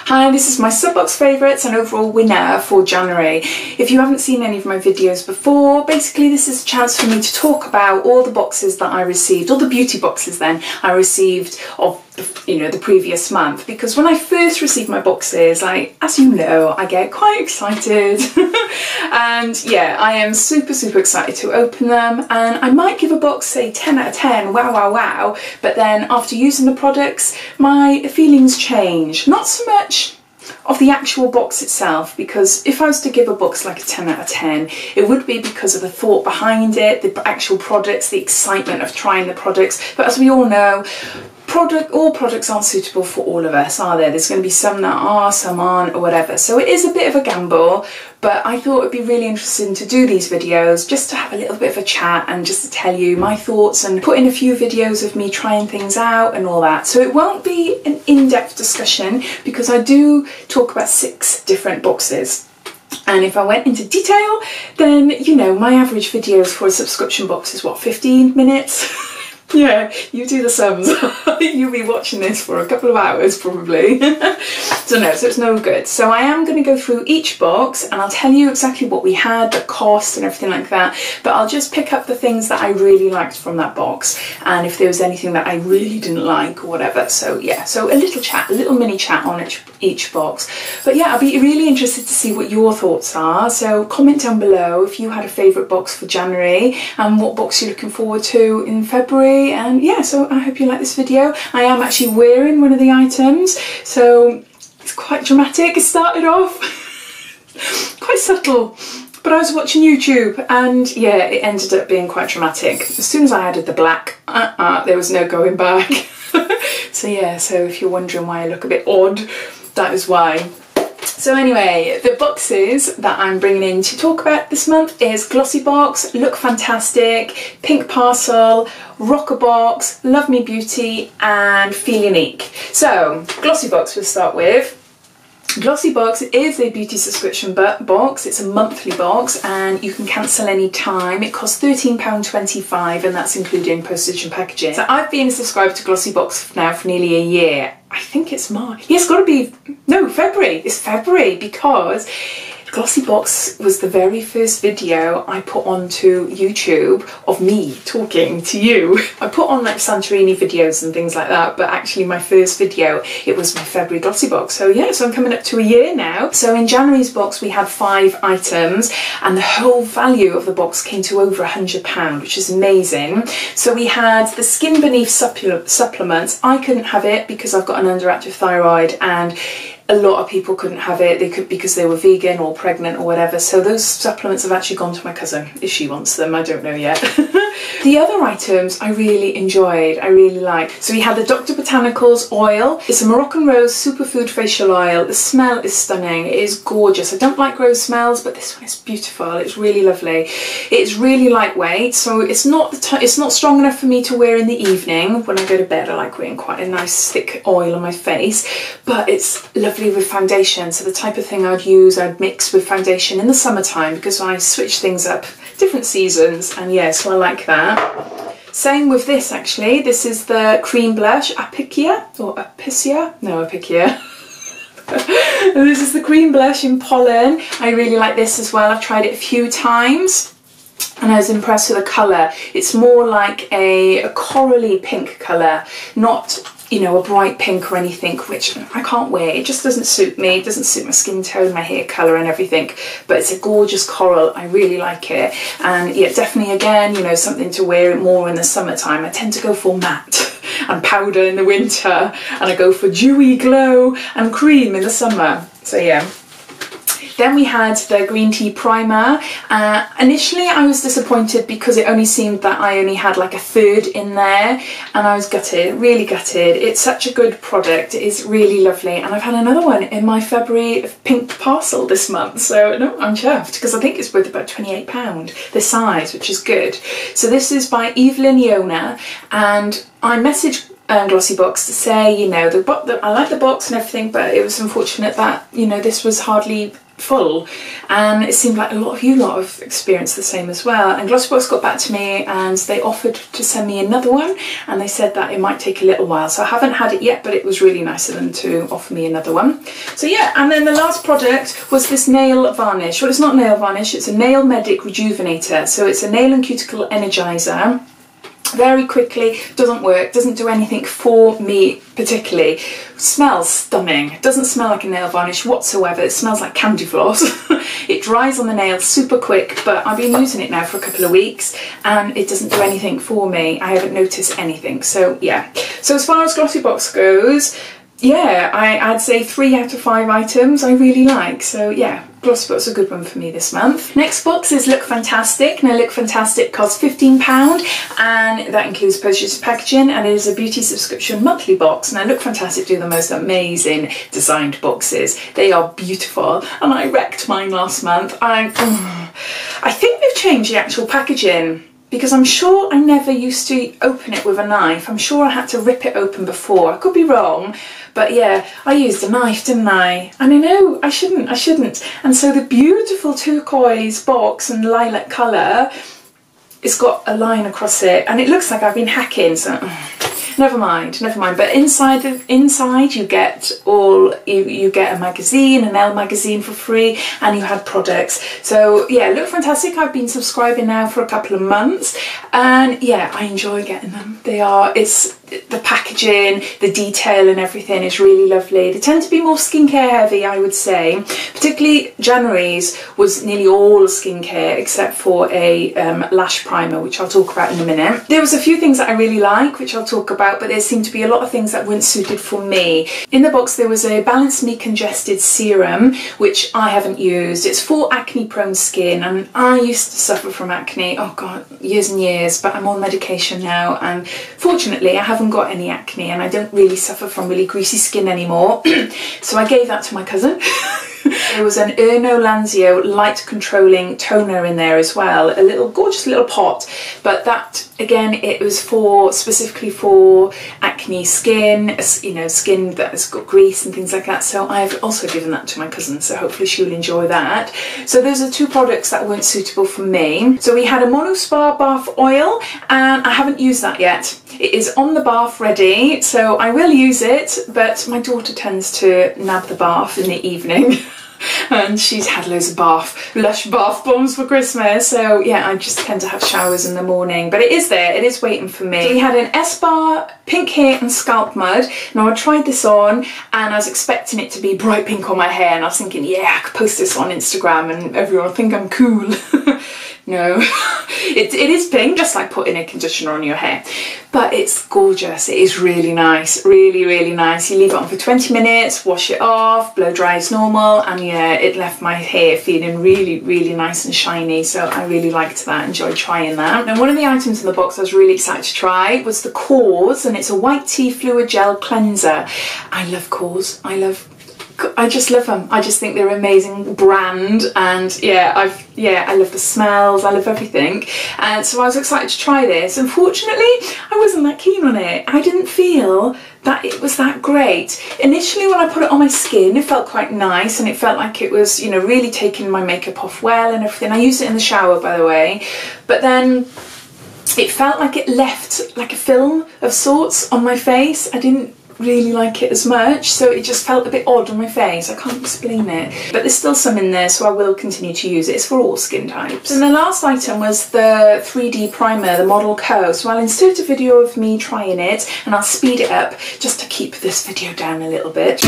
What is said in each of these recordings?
Hi, this is my Subbox favourites and overall winner for January. If you haven't seen any of my videos before, basically this is a chance for me to talk about all the boxes that I received, all the beauty boxes then I received of the previous month, because when I first received my boxes, as you know, I get quite excited and yeah, I am super excited to open them, and I might give a box say 10 out of 10, wow, but then after using the products my feelings change. Not so much of the actual box itself, because if I was to give a box like a 10 out of 10, it would be because of the thought behind it, the actual products, the excitement of trying the products. But as we all know, all products aren't suitable for all of us, are there? There's going to be some that are, some aren't, or whatever. So it is a bit of a gamble, but I thought it'd be really interesting to do these videos just to have a little bit of a chat and just to tell you my thoughts and put in a few videos of me trying things out and all that. So it won't be an in-depth discussion because I do talk about 6 different boxes. And if I went into detail, then, you know, my average videos for a subscription box is what, 15 minutes? Yeah, you do the sums. You'll be watching this for a couple of hours probably. So it's no good. So I am going to go through each box and I'll tell you exactly what we had, the cost and everything like that. But I'll just pick up the things that I really liked from that box, and if there was anything that I really didn't like or whatever. So yeah, so a little chat, a little mini chat on each box. But yeah, I'll be really interested to see what your thoughts are. So comment down below if you had a favourite box for January and what box you're looking forward to in February. And yeah, so I hope you like this video. I am actually wearing one of the items, so it's quite dramatic. It started off quite subtle, but I was watching YouTube and yeah, it ended up being quite dramatic. As soon as I added the black, there was no going back. So yeah, so if you're wondering why I look a bit odd, that is why. So anyway, the boxes that I'm bringing in to talk about this month is GlossyBox, LookFantastic, Pink Parcel, Roccabox, Love Me Beauty and FeelUnique. So GlossyBox we'll start with. GlossyBox is a beauty subscription box. It's a monthly box and you can cancel any time. It costs £13.25 and that's including postage and packaging. So I've been subscribed to GlossyBox now for nearly a year. I think it's March. Yeah, it's got to be, no, February. It's February because GlossyBox was the very first video I put onto YouTube of me talking to you. I put on like Santorini videos and things like that, but actually my first video, it was my February GlossyBox. So yeah, so I'm coming up to a year now. So in January's box we had 5 items and the whole value of the box came to over £100, which is amazing. So we had the Skin Beneath supplements. I couldn't have it because I've got an underactive thyroid and a lot of people couldn't have it. They could because they were vegan or pregnant or whatever. So those supplements have actually gone to my cousin, if she wants them, I don't know yet. The other items I really enjoyed, I really liked. So we had the Dr. Botanicals oil. It's a Moroccan Rose Superfood Facial Oil. The smell is stunning, it is gorgeous. I don't like rose smells, but this one is beautiful. It's really lovely. It's really lightweight, so it's not strong enough for me to wear in the evening. When I go to bed I like wearing quite a nice thick oil on my face, but it's lovely with foundation, so the type of thing I'd mix with foundation in the summertime because I switch things up different seasons, and yeah, so I like that. Same with this actually. This is the cream blush Apicea. And this is the cream blush in Pollen. I really like this as well. I've tried it a few times and I was impressed with the colour. It's more like a corally pink colour, not, you know, a bright pink or anything, which I can't wear. It just doesn't suit me. It doesn't suit my skin tone, my hair colour and everything, but it's a gorgeous coral. I really like it. And yeah, definitely again, you know, something to wear it more in the summertime. I tend to go for matte and powder in the winter, and I go for dewy glow and cream in the summer. So yeah. Then we had the green tea primer. Initially I was disappointed because it only seemed that I only had like a third in there, and I was gutted, really gutted. It's such a good product, it is really lovely, and I've had another one in my February Pink Parcel this month, so no, I'm chuffed because I think it's worth about £28 this size, which is good. So this is by Evelyn Yona, and I messaged GlossyBox to say, you know, I like the box and everything, but it was unfortunate that, you know, this was hardly full, and it seemed like a lot of you lot have experienced the same as well. And GlossyBox got back to me and they offered to send me another one, and they said that it might take a little while, so I haven't had it yet, but it was really nice of them to offer me another one. So yeah, and then the last product was this nail varnish. Well, it's not nail varnish, it's a Nail Medic Rejuvenator. So it's a nail and cuticle energizer. Very quickly, doesn't work, doesn't do anything for me particularly. Smells stunning. It doesn't smell like a nail varnish whatsoever. It smells like candy floss. It dries on the nails super quick, but I've been using it now for a couple of weeks and it doesn't do anything for me. I haven't noticed anything. So yeah. So as far as GlossyBox goes, yeah, I'd say 3 out of 5 items I really like. So yeah, GlossyBox is a good one for me this month. Next box is LookFantastic. Now LookFantastic costs £15 and that includes postage packaging, and it is a beauty subscription monthly box. Now LookFantastic do the most amazing designed boxes. They are beautiful and I wrecked mine last month. I think they've changed the actual packaging, because I'm sure I never used to open it with a knife. I'm sure I had to rip it open before. I could be wrong, but yeah, I used a knife, didn't I? And I know I shouldn't. And so the beautiful turquoise box and lilac colour, it's got a line across it and it looks like I've been hacking, so never mind. But inside you get you get a magazine, an Elle magazine for free, and you had products. So yeah, LookFantastic, I've been subscribing now for a couple of months, and yeah, I enjoy getting them. It's the packaging, the detail and everything is really lovely. They tend to be more skincare heavy, I would say. Particularly January's was nearly all skincare except for a lash primer, which I'll talk about in a minute. There was a few things that I really like, which I'll talk about, but there seemed to be a lot of things that weren't suited for me. In the box there was a Balance Me Congested Serum, which I haven't used. It's for acne prone skin, and I used to suffer from acne, oh god, years and years, but I'm on medication now and fortunately I haven't got any acne and I don't really suffer from really greasy skin anymore. So I gave that to my cousin. There was an Erno Lanzio light controlling toner in there as well, a little gorgeous little pot, but that again, it was specifically for acne skin, you know, skin that has got grease and things like that. So I've also given that to my cousin, so hopefully she'll enjoy that. So those are 2 products that weren't suitable for me. So we had a Mono Spa bath oil, and I haven't used that yet. It is on the bath ready, so I will use it, but my daughter tends to nab the bath in the evening. And she's had loads of lush bath bombs for Christmas, so yeah, I just tend to have showers in the morning, but it is there, it is waiting for me. So we had an S-Bar Pink Hair and Scalp Mud. Now I tried this on and I was expecting it to be bright pink on my hair, and I was thinking, yeah, I could post this on Instagram and everyone will think I'm cool. No, it is pink, just like putting a conditioner on your hair, but it's gorgeous. It is really nice, really nice. You leave it on for 20 minutes, wash it off, blow dry as normal, and yeah, it left my hair feeling really nice and shiny, so I really liked that, enjoyed trying that. And one of the items in the box I was really excited to try was the Cause, and it's a white tea fluid gel cleanser. I love Cause, I just love them. I just think they're an amazing brand, and yeah, I love the smells, I love everything. And so I was excited to try this. Unfortunately, I wasn't that keen on it. I didn't feel that it was that great. Initially when I put it on my skin, it felt quite nice and it felt like it was, you know, really taking my makeup off well and everything. I used it in the shower, by the way, but then it felt like it left like a film of sorts on my face. I didn't really like it as much, so it just felt a bit odd on my face. I can't explain it, but there's still some in there, so I will continue to use it. It's for all skin types. And the last item was the 3D primer, the Model Co. So I'll insert a video of me trying it and I'll speed it up just to keep this video down a little bit.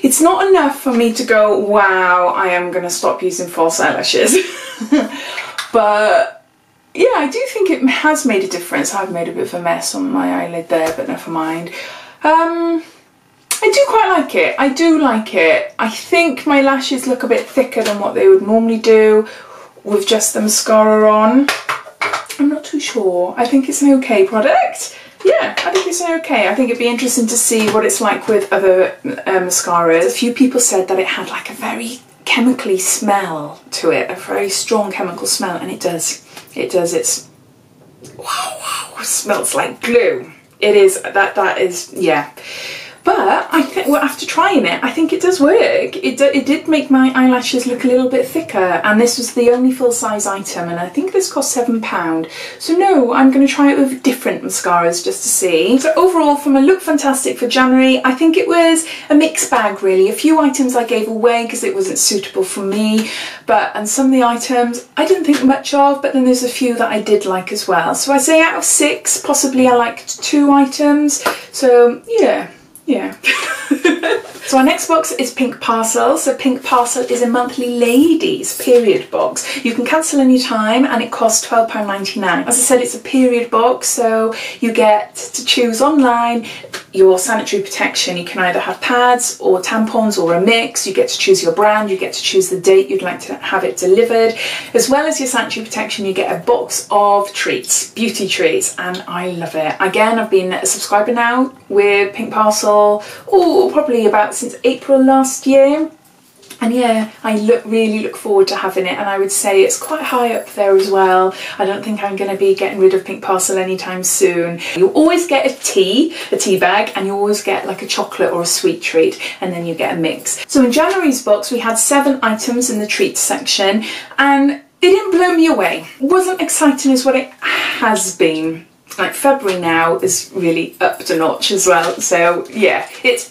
It's not enough for me to go, wow, I am going to stop using false eyelashes. But yeah, I do think it has made a difference. I've made a bit of a mess on my eyelid there, but never mind. I do quite like it. I do like it. I think my lashes look a bit thicker than what they would normally do with just the mascara on. I'm not too sure. I think it's an okay product. Yeah, I think it's okay. I think it'd be interesting to see what it's like with other mascaras. A few people said that it had like a very chemically smell to it, a very strong chemical smell, and it does. It does. It's wow, it smells like glue. it is, that is, yeah. But I think, well, after trying it, I think it does work. It did make my eyelashes look a little bit thicker, and this was the only full-size item, and I think this cost £7. So no, I'm going to try it with different mascaras just to see. So overall, from a Look Fantastic for January, I think it was a mixed bag really. A few items I gave away because it wasn't suitable for me, and some of the items I didn't think much of, but then there's a few that I did like as well. So I'd say out of 6, possibly I liked 2 items. So yeah. Yeah. So our next box is Pink Parcel. So Pink Parcel is a monthly ladies period box. You can cancel any time and it costs £12.99. As I said, it's a period box, so you get to choose online your sanitary protection. You can either have pads or tampons or a mix. You get to choose your brand, you get to choose the date you'd like to have it delivered. As well as your sanitary protection, you get a box of treats, beauty treats, and I love it. Again, I've been a subscriber now with Pink Parcel, probably about since April last year. And yeah, I really look forward to having it, and I would say it's quite high up there as well. I don't think I'm going to be getting rid of Pink Parcel anytime soon. You always get a tea bag, and you always get like a chocolate or a sweet treat, and then you get a mix. So in January's box we had 7 items in the treats section, and they didn't blow me away. It wasn't exciting as what it has been. Like February now is really upped a notch as well, so yeah, it's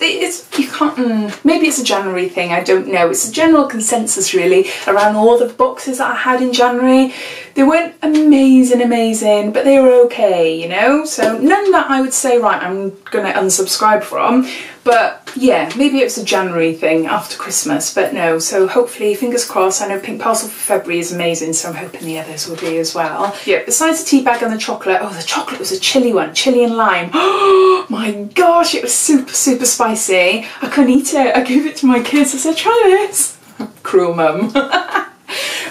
you can't, maybe it's a January thing, I don't know. It's a general consensus really around all the boxes that I had in January. They weren't amazing, but they were okay, you know, so none that I would say, right, I'm gonna unsubscribe from. But yeah, maybe it was a January thing after Christmas, but no, so hopefully, fingers crossed. I know Pink Parcel for February is amazing, so I'm hoping the others will be as well. Yeah, besides the tea bag and the chocolate, the chocolate was a chilli one, chilli and lime. Oh my gosh, it was super spicy. I couldn't eat it. I gave it to my kids. I said, try this. Cruel mum.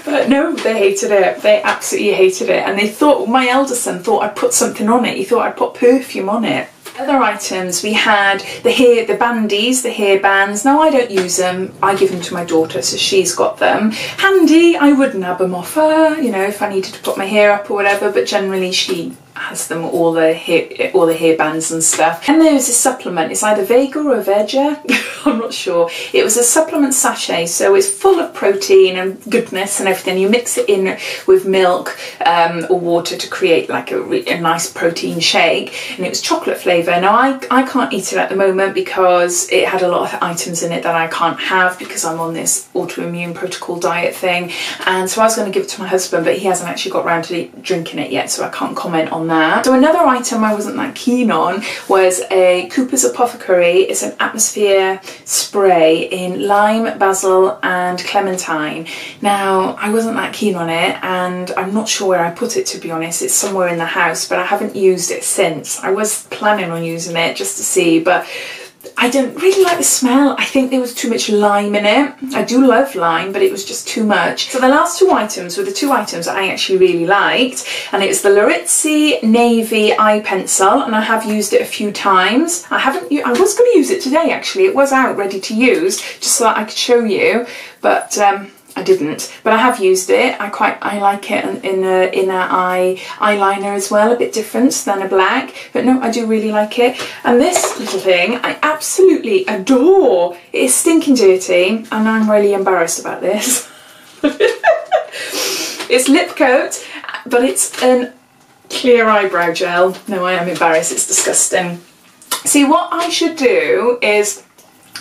But no, they hated it. They absolutely hated it. And they thought, my eldest son thought I'd put something on it. He thought I'd put perfume on it. Other items, we had the bandies, the hair bands. Now I don't use them, I give them to my daughter, so she's got them. Handy, I would nab them off her, you know, if I needed to put my hair up or whatever, but generally she has them, all the hair bands and stuff. And there's a supplement, it's either Vega or Vega, I'm not sure. It was a supplement sachet, so it's full of protein and goodness and everything. You mix it in with milk or water to create like a nice protein shake, and it was chocolate flavour. Now I can't eat it at the moment because it had a lot of items in it that I can't have because I'm on this autoimmune protocol diet thing, and so I was going to give it to my husband, but he hasn't actually got around to drinking it yet, so I can't comment on that. So another item I wasn't that keen on was a Cooper's Apothecary. It's an atmosphere spray in lime, basil and clementine. Now I wasn't that keen on it, and I'm not sure where I put it, to be honest. It's somewhere in the house, but I haven't used it since. I was planning on using it just to see, but I didn't really like the smell. I think there was too much lime in it. I do love lime, but it was just too much. So the last 2 items were the 2 items that I actually really liked, and it was the Larizzi Navy Eye Pencil, and I have used it a few times. I was going to use it today actually. It was out ready to use just so that I could show you, but I didn't, but I have used it. I like it in a eyeliner as well, a bit different than a black, but no, I do really like it. And this little thing I absolutely adore. It is stinking dirty, and I'm really embarrassed about this. It's lip coat, but it's a clear eyebrow gel. No, I am embarrassed, it's disgusting. See, what I should do is,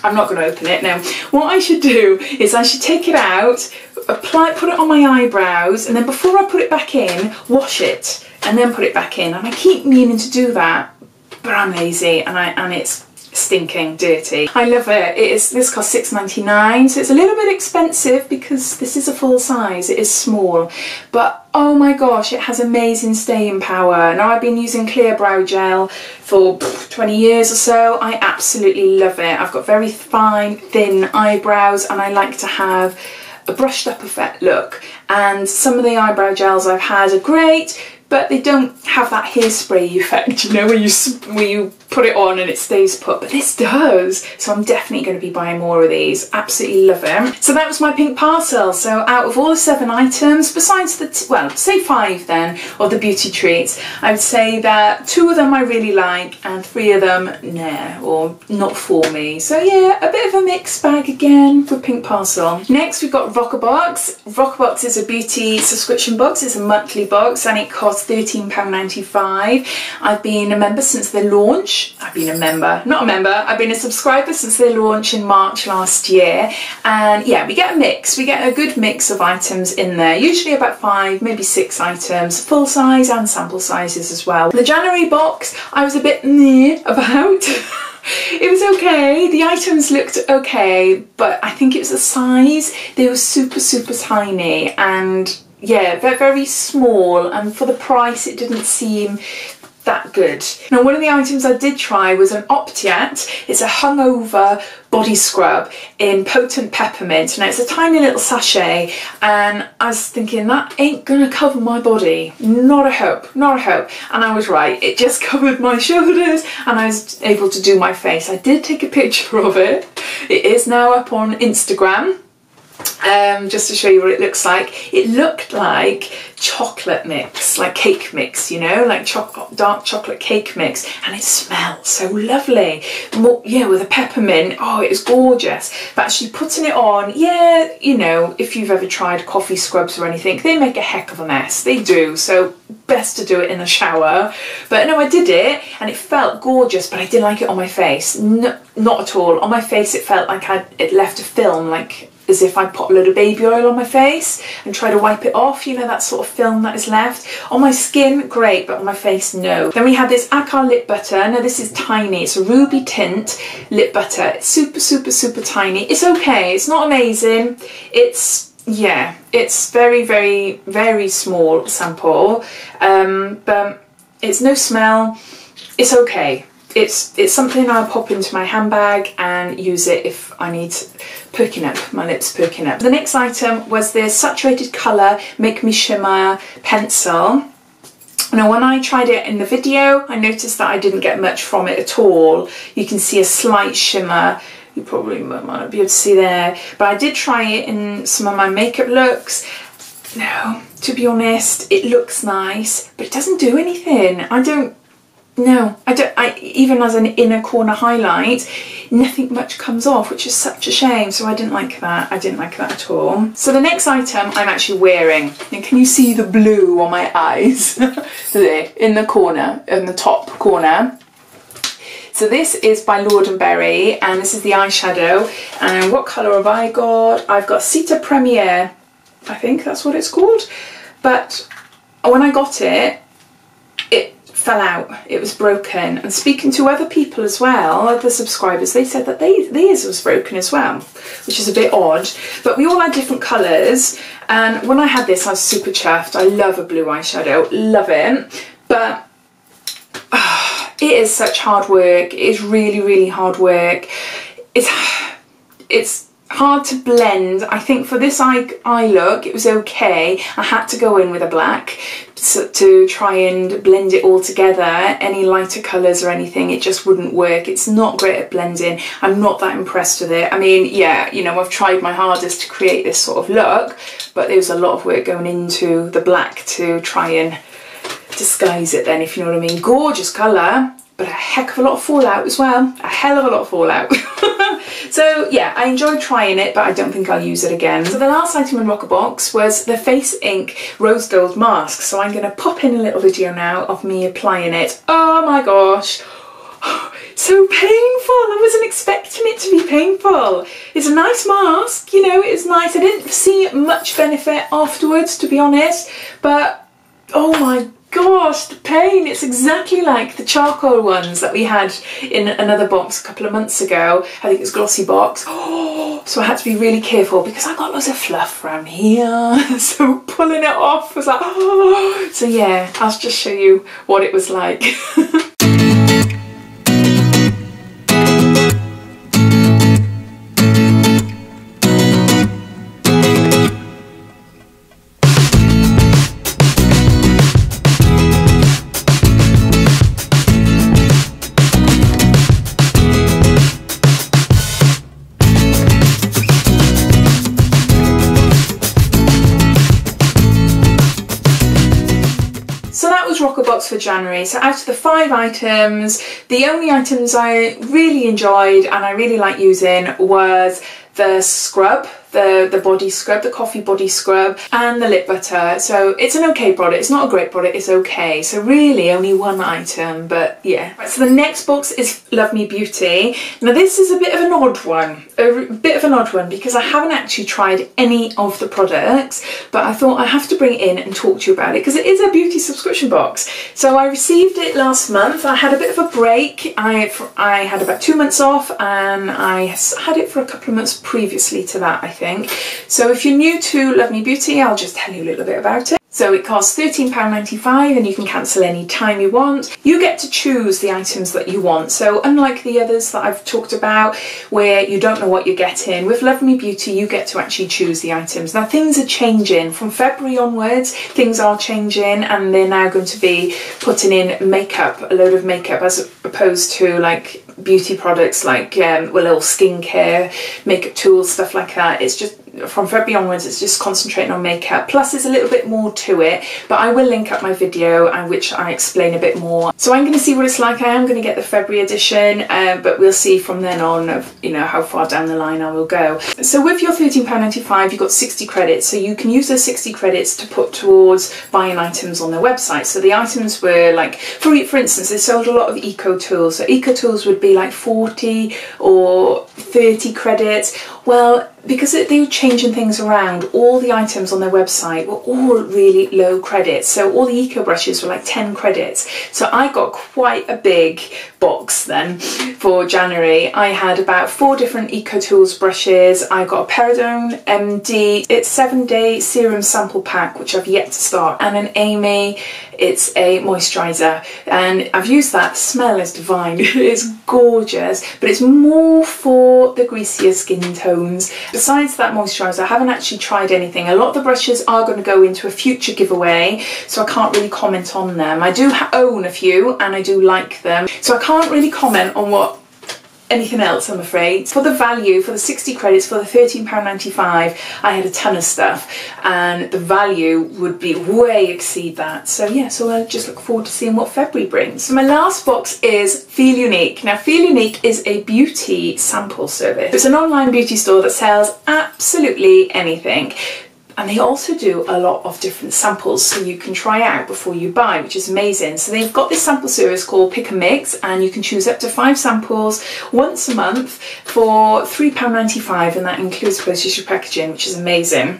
I'm not going to open it now. What I should do is I should take it out, put it on my eyebrows, and then before I put it back in, wash it and then put it back in. And I keep meaning to do that, but I'm lazy, and it's stinking dirty. I love it. This costs £6.99, so it's a little bit expensive because this is a full size. It is small, but oh my gosh, it has amazing staying power. Now I've been using clear brow gel for 20 years or so. I absolutely love it. I've got very fine, thin eyebrows, and I like to have a brushed up effect look, and some of the eyebrow gels I've had are great, but they don't have that hairspray effect, you know, where you put it on and it stays put, but this does. So I'm definitely going to be buying more of these. Absolutely love them. So that was my pink parcel. So out of all the 7 items, besides the, well, say 5 then, of the beauty treats, I would say that 2 of them I really like and 3 of them, nah, or not for me. So yeah, a bit of a mixed bag again for pink parcel. Next we've got Roccabox. Roccabox is a beauty subscription box. It's a monthly box and it costs £13.95. I've been a member since their launch. I've been a member, not a member, I've been a subscriber since their launch in March last year. And yeah, we get a mix. We get a good mix of items in there, usually about 5, maybe 6 items, full size and sample sizes as well. The January box, I was a bit meh about. It was okay, the items looked okay, but I think it was the size. They were super, super tiny and yeah, they're very small, and for the price it didn't seem that good. Now one of the items I did try was an Optiat. It's a hungover body scrub in potent peppermint. Now it's a tiny little sachet and I was thinking that ain't gonna cover my body. Not a hope, not a hope. And I was right, it just covered my shoulders and I was able to do my face. I did take a picture of it. It is now up on Instagram. Just to show you what it looks like. It looked like chocolate mix, like cake mix, you know, like dark chocolate cake mix, and it smelled so lovely. More, yeah, with a peppermint. Oh, it was gorgeous. But actually putting it on, yeah, you know, if you've ever tried coffee scrubs or anything, they make a heck of a mess. They do. So best to do it in the shower. But no, I did it and it felt gorgeous, but I didn't like it on my face. No, not at all. On my face it felt like it left a film, like as if I put a load of baby oil on my face and try to wipe it off, you know, that sort of film that is left. On my skin, great, but on my face, no. Then we had this Akar lip butter. Now this is tiny, it's a ruby tint lip butter. It's super, super, super tiny. It's okay, it's not amazing. It's, yeah, it's very, very, very small sample, but it's no smell, it's okay. It's something I'll pop into my handbag and use it if I need perking up, my lips perking up. The next item was the Saturated Colour Make Me Shimmer Pencil. Now when I tried it in the video, I noticed that I didn't get much from it at all. You can see a slight shimmer. You probably might not be able to see there, but I did try it in some of my makeup looks. No, to be honest, it looks nice, but it doesn't do anything. Even as an inner corner highlight, nothing much comes off, which is such a shame. So I didn't like that. I didn't like that at all. So the next item I'm actually wearing, and can you see the blue on my eyes? There, in the corner, in the top corner. So this is by Lord & Berry, and this is the eyeshadow. And what colour have I got? I've got Cita Premiere, I think that's what it's called. But when I got it, it fell out, it was broken, and speaking to other people as well, other subscribers, they said that theirs was broken as well, which is a bit odd. But we all had different colours, and when I had this I was super chuffed. I love a blue eyeshadow, love it, but it is such hard work. It is really, really hard work. It's hard to blend. I think for this eye look it was okay. I had to go in with a black to try and blend it all together. Any lighter colours or anything, it just wouldn't work. It's not great at blending. I'm not that impressed with it. I mean, yeah, you know, I've tried my hardest to create this sort of look, but there was a lot of work going into the black to try and disguise it then, if you know what I mean. Gorgeous colour, but a heck of a lot of fallout as well. A hell of a lot of fallout. So yeah, I enjoyed trying it, but I don't think I'll use it again. So the last item in Roccabox was the Face Ink Rose Gold Mask. So I'm going to pop in a little video now of me applying it. Oh my gosh. So painful. I wasn't expecting it to be painful. It's a nice mask, you know, it's nice. I didn't see much benefit afterwards, to be honest, but oh my gosh, the pain. It's exactly like the charcoal ones that we had in another box a couple of months ago. I think it's GlossyBox. Oh, so I had to be really careful because I got loads of fluff around here. So pulling it off was like, oh. So yeah, I'll just show you what it was like. was Roccabox for January. So out of the 5 items, the only items I really enjoyed and I really like using was the scrub, the body scrub, the coffee body scrub, and the lip butter. So it's an okay product. It's not a great product, it's okay. So really only 1 item, but yeah. Right, so the next box is Love Me Beauty. Now this is a bit of an odd one, because I haven't actually tried any of the products, but I thought I have to bring it in and talk to you about it because it is a beauty subscription box. So I received it last month. I had a bit of a break. I had about 2 months off, and I had it for a couple of months previously to that, I think. So if you're new to Love Me Beauty, I'll just tell you a little bit about it. So it costs £13.95 and you can cancel any time you want. You get to choose the items that you want. So unlike the others that I've talked about where you don't know what you're getting, with Love Me Beauty you get to actually choose the items. Now things are changing. From February onwards things are changing, and they're now going to be putting in makeup, a load of makeup, as opposed to like beauty products like little skincare, makeup tools, stuff like that. It's just from February onwards it's just concentrating on makeup, plus there's a little bit more to it, but I will link up my video in which I explain a bit more. So I'm going to see what it's like. I am going to get the February edition, but we'll see from then on of, you know, how far down the line I will go. So with your £13.95 you've got 60 credits, so you can use those 60 credits to put towards buying items on their website. So the items were like, for instance, they sold a lot of eco tools, so eco tools would be like 40 or 30 credits. Well, because they were changing things around, all the items on their website were all really low credits. So all the eco brushes were like 10 credits. So I got quite a big box then for January. I had about 4 different eco tools brushes. I got a Peridone MD, it's 7-day serum sample pack, which I've yet to start, and an Amy, it's a moisturiser, and I've used that. The smell is divine. It's gorgeous, but it's more for the greasier skin tones. Besides that moisturiser, I haven't actually tried anything. A lot of the brushes are going to go into a future giveaway, so I can't really comment on them. I do own a few and I do like them, so I can't really comment on what anything else, I'm afraid. For the value, for the 60 credits, for the £13.95, I had a ton of stuff, and the value would be way exceed that. So yeah, so I just look forward to seeing what February brings. So my last box is FeelUnique. Now FeelUnique is a beauty sample service. It's an online beauty store that sells absolutely anything. And they also do a lot of different samples so you can try out before you buy, which is amazing. So they've got this sample service called Pick and Mix, and you can choose up to 5 samples once a month for £3.95, and that includes postage packaging, which is amazing.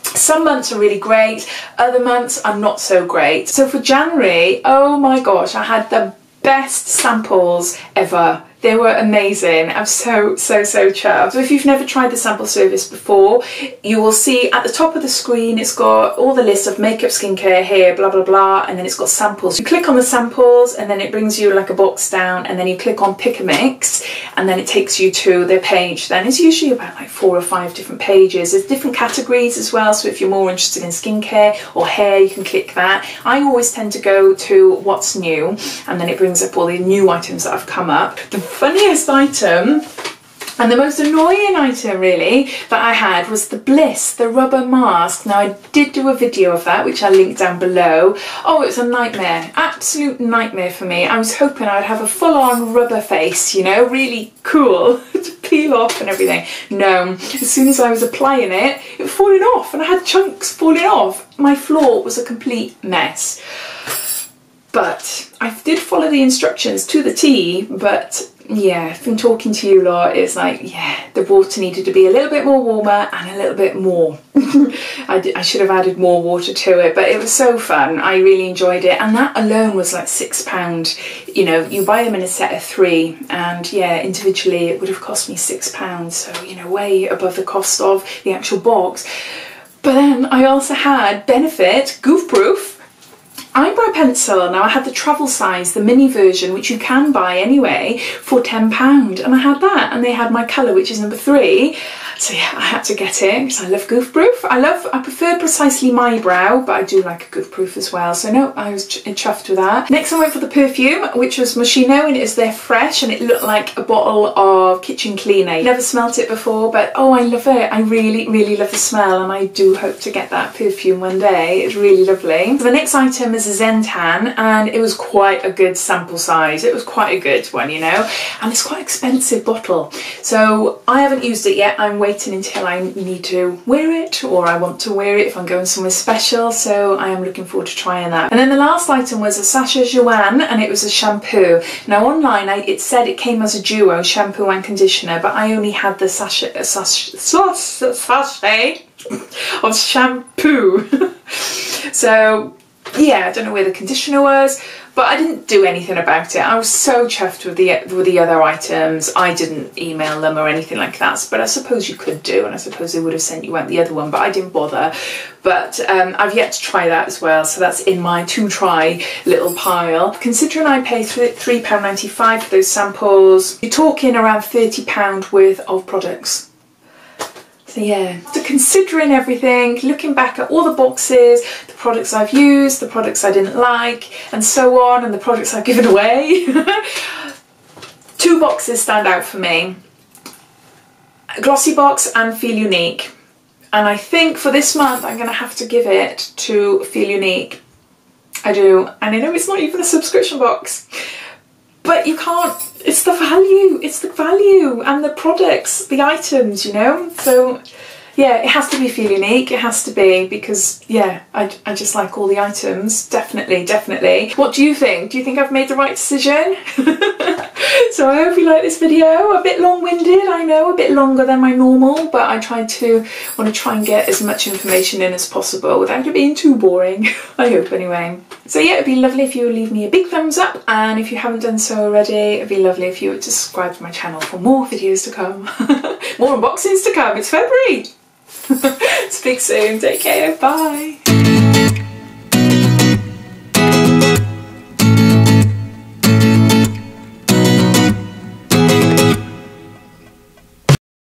Some months are really great, other months are not so great. So for January, oh my gosh, I had the best samples ever. They were amazing. I'm so chuffed. So if you've never tried the sample service before, you will see at the top of the screen it's got all the lists of makeup, skincare, hair, blah blah blah, and then it's got samples. You click on the samples and then it brings you like a box down, and then you click on Pick a Mix and then it takes you to their page. Then it's usually about like 4 or 5 different pages. There's different categories as well, so if you're more interested in skincare or hair you can click that. I always tend to go to what's new, and then it brings up all the new items that have come up. The funniest item and the most annoying item really that I had was the Bliss, the rubber mask. Now I did do a video of that which I'll link down below. Oh, it was a nightmare, absolute nightmare for me. I was hoping I'd have a full-on rubber face, you know, really cool to peel off and everything. No, as soon as I was applying it, it was falling off and I had chunks falling off. My floor was a complete mess. But I did follow the instructions to the T, but yeah, from talking to you lot, it's like, yeah, the water needed to be a little bit more warmer and a little bit more. I should have added more water to it, but it was so fun. I really enjoyed it, and that alone was like £6. You know, you buy them in a set of 3, and yeah, individually it would have cost me £6, so you know, way above the cost of the actual box. But then I also had Benefit Goof Proof eyebrow pencil. Now I had the travel size, the mini version, which you can buy anyway, for £10, and I had that, and they had my colour, which is number 3. So yeah, I had to get it because I love goof proof. I prefer Precisely My Brow, but I do like a goof proof as well. So no, I was chuffed with that. Next I went for the perfume, which was Moschino, and it was their Fresh, and it looked like a bottle of kitchen cleaner. Never smelt it before, but oh, I love it. I really love the smell, and I do hope to get that perfume one day. It's really lovely. So the next item is a Zentan, and it was quite a good sample size. It was quite a good one, you know, and it's quite an expensive bottle. So I haven't used it yet. I'm waiting until I need to wear it, or I want to wear it if I'm going somewhere special. So I am looking forward to trying that. And then the last item was a Sasha Joanne, and it was a shampoo. Now online it said it came as a duo, shampoo and conditioner, but I only had the sachet of shampoo. So yeah, I don't know where the conditioner was, but I didn't do anything about it. I was so chuffed with the other items. I didn't email them or anything like that, but I suppose you could do, and I suppose they would have sent you out the other one, but I didn't bother. But I've yet to try that as well, so that's in my to try little pile. Considering I pay £3.95 for those samples, you're talking around £30 worth of products. So yeah, so considering everything, looking back at all the boxes, the products I've used, the products I didn't like, and so on, and the products I've given away, 2 boxes stand out for me. GlossyBox and FeelUnique. And I think for this month I'm going to have to give it to FeelUnique. I do. And I know it's not even a subscription box, but you can't, it's the value and the products, the items, you know. So yeah, it has to be FeelUnique, it has to be, because yeah, I just like all the items, definitely. What do you think? Do you think I've made the right decision? So I hope you like this video. A bit long-winded, I know, a bit longer than my normal, but I want to try and get as much information in as possible without it being too boring. I hope anyway. So yeah, it'd be lovely if you would leave me a big thumbs up, and if you haven't done so already, it'd be lovely if you would subscribe to my channel for more videos to come. More unboxings to come, it's February! Speak soon, take care, bye!